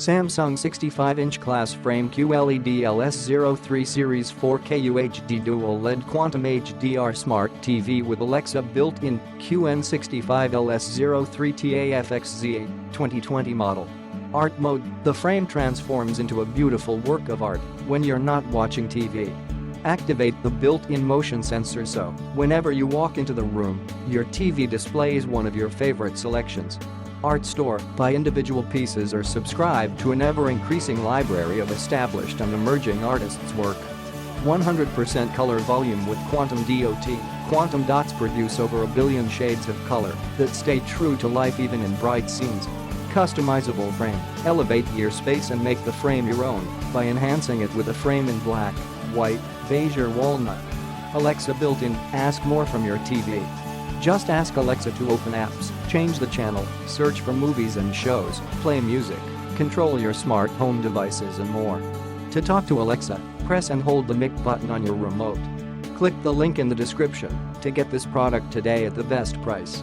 Samsung 65-inch glass frame QLED LS03 Series 4K UHD Dual LED Quantum HDR Smart TV with Alexa built-in QN65 LS03 TAFXZ8 2020 model. Art mode. The frame transforms into a beautiful work of art when you're not watching TV. Activate the built-in motion sensor so, whenever you walk into the room, your TV displays one of your favorite selections. Art store. Buy individual pieces or subscribe to an ever-increasing library of established and emerging artists' work. 100% color volume with Quantum DOT. Quantum dots produce over 1 billion shades of color that stay true to life even in bright scenes. Customizable frame. Elevate your space and make the frame your own by enhancing it with a frame in black, white, beige or walnut. Alexa built-in. Ask more from your TV. Just ask Alexa to open apps, change the channel, search for movies and shows, play music, control your smart home devices and more. To talk to Alexa, press and hold the mic button on your remote. Click the link in the description to get this product today at the best price.